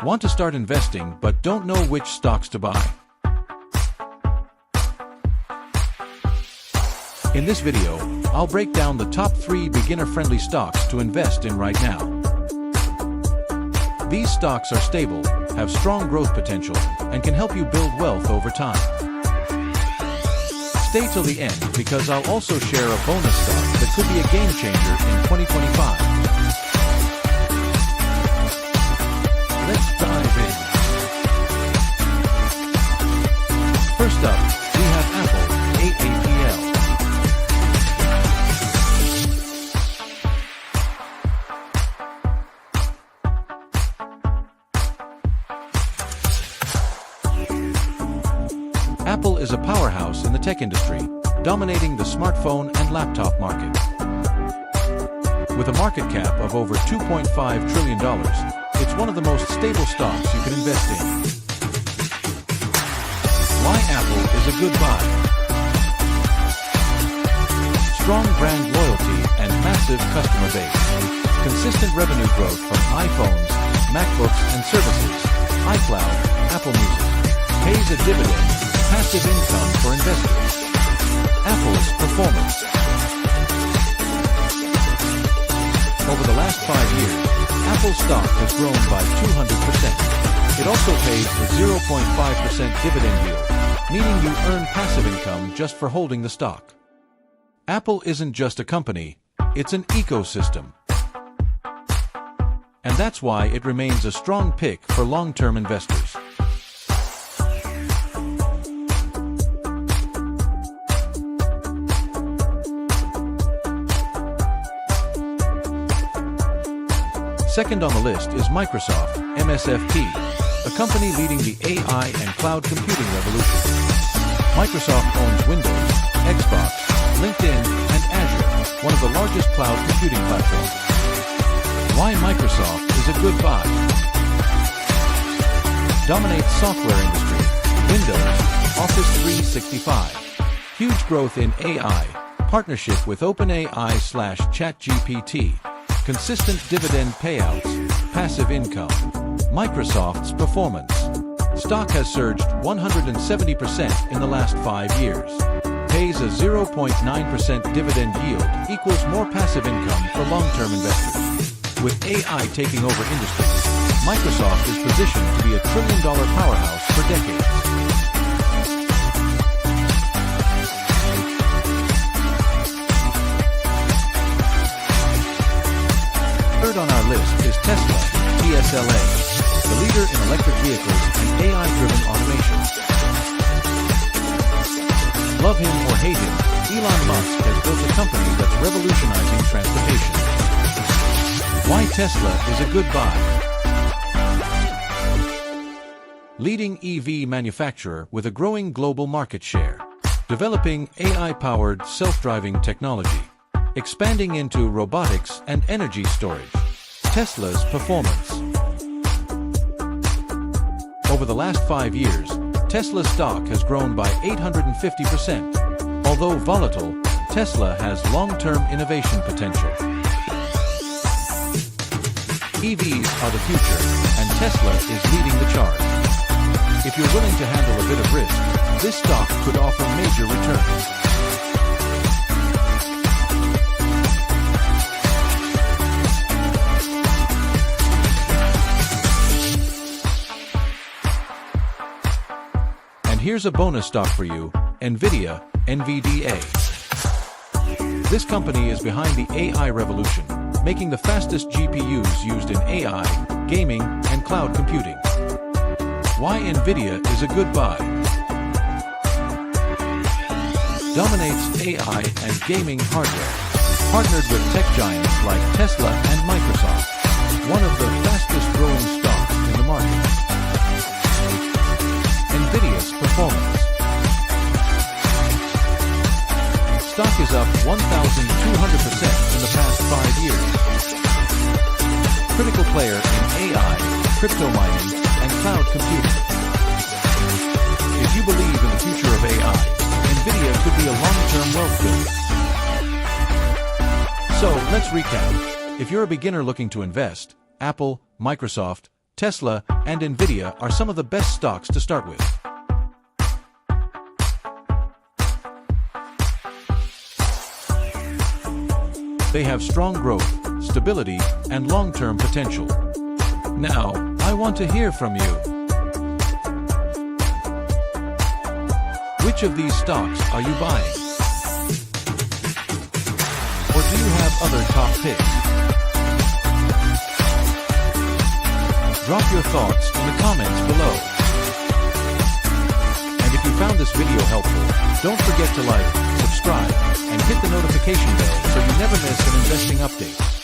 Want to start investing but don't know which stocks to buy? In this video, I'll break down the top 3 beginner-friendly stocks to invest in right now. These stocks are stable, have strong growth potential, and can help you build wealth over time. Stay till the end because I'll also share a bonus stock that could be a game changer in 2025. Let's dive in. First up, we have Apple, AAPL. Apple is a powerhouse in the tech industry, dominating the smartphone and laptop market. With a market cap of over $2.5 trillion, it's one of the most stable stocks you can invest in. Why Apple is a good buy? Strong brand loyalty and massive customer base. Consistent revenue growth from iPhones, MacBooks and services. iCloud, Apple Music. Pays a dividend, passive income for investors. Apple's performance. Over the last 5 years, Apple stock has grown by 200%. It also pays a 0.5% dividend yield, meaning you earn passive income just for holding the stock. Apple isn't just a company, it's an ecosystem. And that's why it remains a strong pick for long-term investors. Second on the list is Microsoft, MSFT, a company leading the AI and cloud computing revolution. Microsoft owns Windows, Xbox, LinkedIn, and Azure, one of the largest cloud computing platforms. Why Microsoft is a good buy? Dominates software industry, Windows, Office 365. Huge growth in AI, partnership with OpenAI/ChatGPT. Consistent dividend payouts, passive income. Microsoft's performance. Stock has surged 170% in the last 5 years. Pays a 0.9% dividend yield equals more passive income for long-term investors. With AI taking over industries, Microsoft is positioned to be a trillion-dollar powerhouse for decades. Third on our list is Tesla, TSLA, the leader in electric vehicles and AI-driven automation. Love him or hate him, Elon Musk has built a company that's revolutionizing transportation. Why Tesla is a good buy? Leading EV manufacturer with a growing global market share. Developing AI-powered self-driving technology. Expanding into robotics and energy storage. Tesla's performance. Over the last 5 years, Tesla stock has grown by 850%. Although volatile, Tesla has long-term innovation potential. EVs are the future, and Tesla is leading the charge. If you're willing to handle a bit of risk, this stock could offer major returns. Here's a bonus stock for you, NVIDIA, NVDA. This company is behind the AI revolution, making the fastest GPUs used in AI, gaming, and cloud computing. Why NVIDIA is a good buy? Dominates AI and gaming hardware. Partnered with tech giants like Tesla and Microsoft. One of the fastest growing stocks in the market. NVIDIA's performance. Stock is up 1,200% in the past 5 years. Critical player in AI, crypto mining, and cloud computing. If you believe in the future of AI, NVIDIA could be a long-term wealth builder. So, let's recap. If you're a beginner looking to invest, Apple, Microsoft, Tesla, and NVIDIA are some of the best stocks to start with. They have strong growth, stability, and long-term potential. Now, I want to hear from you. Which of these stocks are you buying? Or do you have other top picks? Drop your thoughts in the comments below. And if you found this video helpful, don't forget to like, subscribe, and hit the notification bell so you never miss an investing update.